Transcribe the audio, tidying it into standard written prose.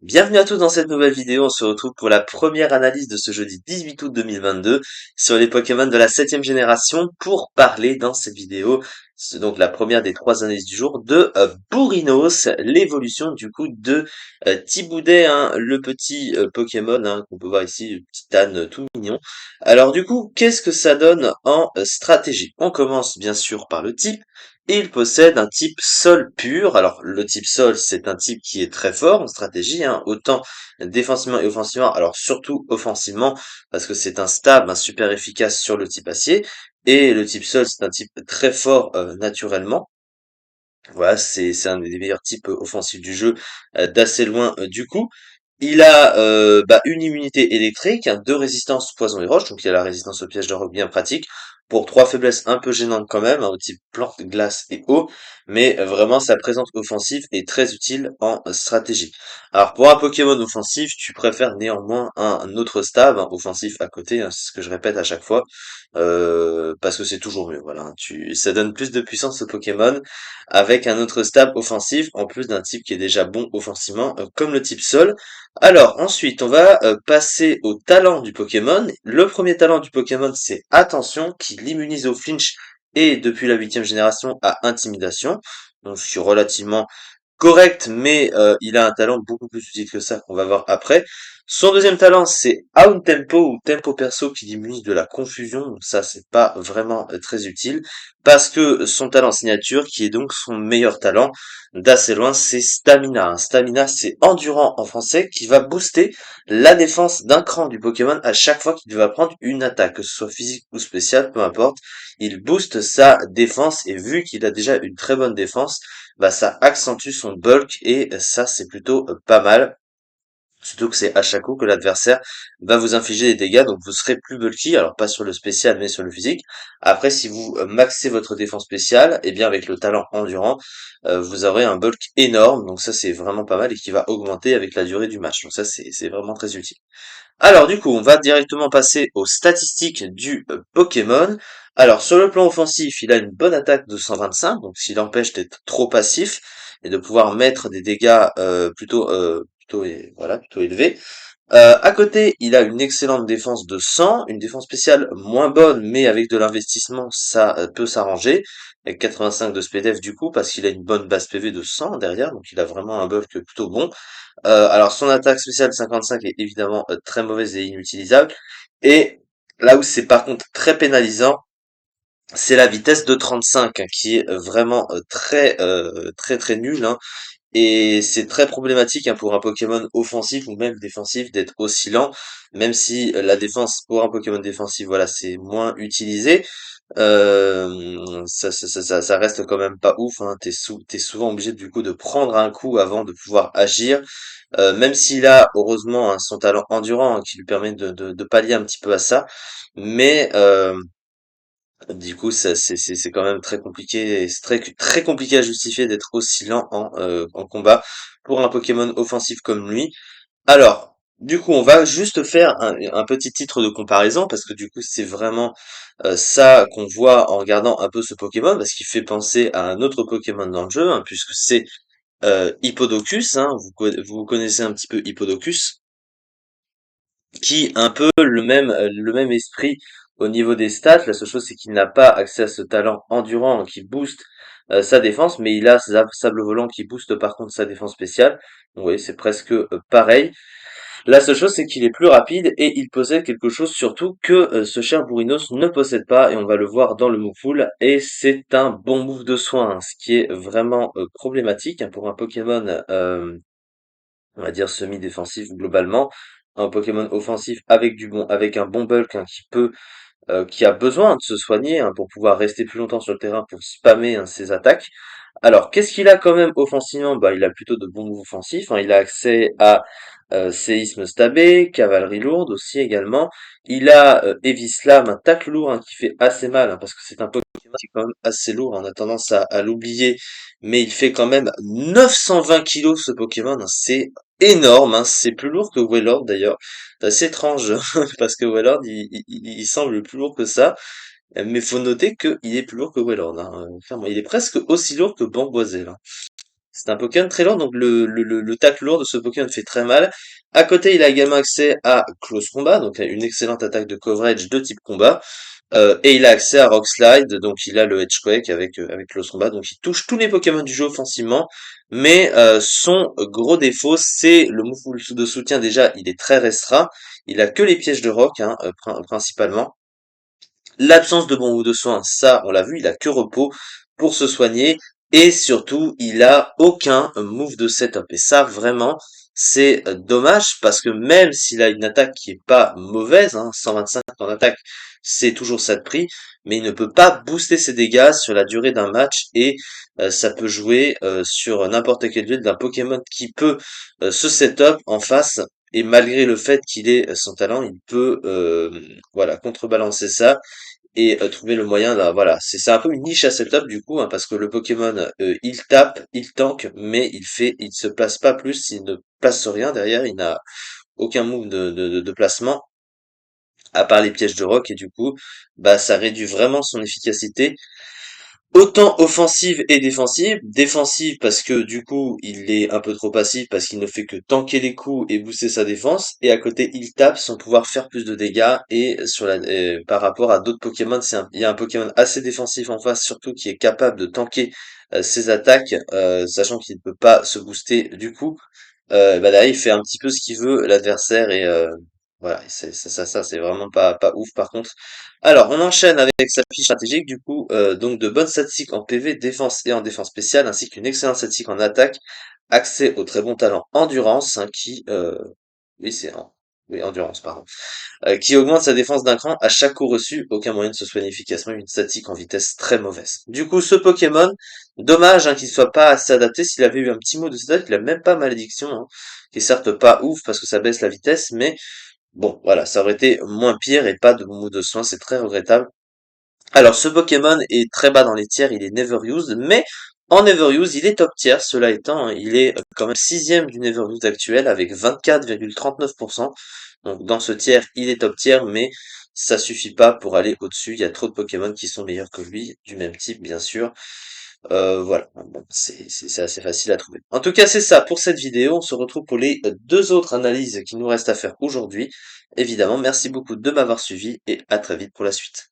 Bienvenue à tous dans cette nouvelle vidéo, on se retrouve pour la première analyse de ce jeudi 18 août 2022 sur les Pokémon de la septième génération pour parler dans cette vidéo, c'est donc la première des trois analyses du jour, de Bourrinos, l'évolution du coup de Thiboudet, hein, le petit Pokémon qu'on peut voir ici, le petit âne tout mignon. Alors du coup, qu'est-ce que ça donne en stratégie? On commence bien sûr par le type. Et il possède un type sol pur. Alors le type sol, c'est un type qui est très fort en stratégie, hein, autant défensivement et offensivement, alors surtout offensivement, parce que c'est un stab, un super efficace sur le type acier. Et le type sol, c'est un type très fort naturellement. Voilà, c'est un des meilleurs types offensifs du jeu, d'assez loin du coup. Il a une immunité électrique, hein, deux résistances poison et roche, donc il a la résistance au piège de roc bien pratique, pour trois faiblesses un peu gênantes quand même, hein, au type plante, glace et eau, mais vraiment sa présence offensive est très utile en stratégie. Alors pour un Pokémon offensif, tu préfères néanmoins un autre stab hein, offensif à côté, hein, c'est ce que je répète à chaque fois, parce que c'est toujours mieux, voilà, hein. Ça donne plus de puissance au Pokémon avec un autre stab offensif, en plus d'un type qui est déjà bon offensivement, comme le type Sol. Alors, ensuite, on va passer au talent du Pokémon. Le premier talent du Pokémon, c'est Attention, qui l'immunise au flinch et depuis la huitième génération à Intimidation. Donc, je suis relativement correct, mais il a un talent beaucoup plus utile que ça qu'on va voir après. Son deuxième talent, c'est Out Tempo ou Tempo Perso qui diminue de la confusion. Donc ça, c'est pas vraiment très utile parce que son talent signature, qui est donc son meilleur talent d'assez loin, c'est Stamina. Stamina, c'est Endurant en français qui va booster la défense d'un cran du Pokémon à chaque fois qu'il va prendre une attaque, que ce soit physique ou spéciale, peu importe. Il booste sa défense et vu qu'il a déjà une très bonne défense, bah ça accentue son bulk et ça c'est plutôt pas mal. Surtout que c'est à chaque coup que l'adversaire va vous infliger des dégâts, donc vous serez plus bulky, alors pas sur le spécial mais sur le physique. Après si vous maxez votre défense spéciale, et bien avec le talent endurant, vous aurez un bulk énorme, donc ça c'est vraiment pas mal et qui va augmenter avec la durée du match. Donc ça c'est vraiment très utile. Alors du coup, on va directement passer aux statistiques du Pokémon. Alors sur le plan offensif, il a une bonne attaque de 125, donc s'il empêche d'être trop passif et de pouvoir mettre des dégâts plutôt élevés. À côté, il a une excellente défense de 100, une défense spéciale moins bonne, mais avec de l'investissement, ça peut s'arranger. Avec 85 de SPDF du coup, parce qu'il a une bonne base PV de 100 derrière, donc il a vraiment un bulk plutôt bon. Alors son attaque spéciale 55 est évidemment très mauvaise et inutilisable. Et là où c'est par contre très pénalisant, c'est la vitesse de 35 hein, qui est vraiment très nulle, hein. Et c'est très problématique hein, pour un Pokémon offensif ou même défensif d'être aussi lent, même si la défense pour un Pokémon défensif, voilà, c'est moins utilisé. Ça reste quand même pas ouf, hein. T'es souvent obligé du coup de prendre un coup avant de pouvoir agir. Même s'il a heureusement hein, son talent endurant hein, qui lui permet de pallier un petit peu à ça. Mais du coup, c'est quand même très compliqué, et c'est très compliqué à justifier d'être aussi lent en combat pour un Pokémon offensif comme lui. Alors, du coup, on va juste faire un petit titre de comparaison parce que du coup, c'est vraiment ça qu'on voit en regardant un peu ce Pokémon parce qu'il fait penser à un autre Pokémon dans le jeu, hein, puisque c'est Hippodocus. Hein, vous connaissez un petit peu Hippodocus qui a un peu le même esprit au niveau des stats. La seule chose, c'est qu'il n'a pas accès à ce talent endurant qui booste sa défense, mais il a sable volant qui booste par contre sa défense spéciale. Donc, vous voyez, c'est presque pareil. La seule chose, c'est qu'il est plus rapide et il possède quelque chose surtout que ce cher Bourrinos ne possède pas, et on va le voir dans le move pool, et c'est un bon move de soin, hein, ce qui est vraiment problématique hein, pour un Pokémon on va dire semi-défensif globalement, un Pokémon offensif avec avec un bon bulk hein, qui a besoin de se soigner hein, pour pouvoir rester plus longtemps sur le terrain pour spammer hein, ses attaques. Alors, qu'est-ce qu'il a quand même offensivement? Bah, il a plutôt de bons moves offensifs, hein. Il a accès à séisme stabé, cavalerie lourde aussi également. Il a Heavy Slam, un tacle lourd hein, qui fait assez mal, hein, parce que c'est un Pokémon qui est quand même assez lourd. On a tendance à l'oublier, mais il fait quand même 920 kilos ce Pokémon, hein. C'est énorme, hein. C'est plus lourd que Wailord d'ailleurs. C'est assez étrange, parce que Wailord, il semble plus lourd que ça. Mais faut noter qu'il est plus lourd que Wailord, hein. Clairement, il est presque aussi lourd que Bamboisil, hein. C'est un Pokémon très lourd, donc le tacle lourd de ce Pokémon fait très mal. À côté, il a également accès à Close Combat, donc à une excellente attaque de coverage de type combat. Et il a accès à Rock Slide, donc il a le Edgequake avec Close Combat, donc il touche tous les Pokémon du jeu offensivement. Mais son gros défaut, c'est le move de soutien. Déjà, il est très restreint. Il a que les pièges de rock, hein, principalement. L'absence de bon ou de soin, ça, on l'a vu, il a que repos pour se soigner. Et surtout, il a aucun move de setup. Et ça, vraiment, c'est dommage parce que même s'il a une attaque qui est pas mauvaise, hein, 125 en attaque, c'est toujours ça de prix, mais il ne peut pas booster ses dégâts sur la durée d'un match et ça peut jouer sur n'importe quel duel d'un Pokémon qui peut se setup en face. Et malgré le fait qu'il ait son talent, il peut voilà contrebalancer ça et trouver le moyen là, voilà, c'est un peu une niche à setup du coup, hein, parce que le Pokémon il tape, il tank, mais il se place pas plus, il ne place rien derrière, il n'a aucun move de placement à part les pièges de roc et du coup bah ça réduit vraiment son efficacité. Autant offensive et défensive. Défensive parce que du coup il est un peu trop passif parce qu'il ne fait que tanker les coups et booster sa défense. Et à côté il tape sans pouvoir faire plus de dégâts. Et par rapport à d'autres Pokémon, il y a un Pokémon assez défensif en face surtout qui est capable de tanker ses attaques, sachant qu'il ne peut pas se booster du coup. Bah derrière il fait un petit peu ce qu'il veut l'adversaire et voilà, ça c'est vraiment pas ouf par contre. Alors on enchaîne avec sa fiche stratégique du coup, donc de bonnes statistiques en PV, défense et en défense spéciale, ainsi qu'une excellente statistique en attaque, accès au très bon talent endurance, hein, oui c'est oui endurance pardon, qui augmente sa défense d'un cran à chaque coup reçu, aucun moyen de se soigner efficacement, une statique en vitesse très mauvaise. Du coup, ce Pokémon, dommage hein, qu'il soit pas assez adapté, s'il avait eu un petit mot de cette il a même pas malédiction, hein, qui est certes pas ouf parce que ça baisse la vitesse, mais bon, voilà, ça aurait été moins pire et pas de mot de soin, c'est très regrettable. Alors, ce Pokémon est très bas dans les tiers, il est never used, mais en never used, il est top tier, cela étant, hein, il est quand même sixième du never used actuel avec 24,39%. Donc, dans ce tiers, il est top tier, mais ça suffit pas pour aller au-dessus. Il y a trop de Pokémon qui sont meilleurs que lui, du même type, bien sûr. Voilà, bon, c'est assez facile à trouver. En tout cas, c'est ça pour cette vidéo. On se retrouve pour les deux autres analyses qui nous restent à faire aujourd'hui. Évidemment, merci beaucoup de m'avoir suivi et à très vite pour la suite.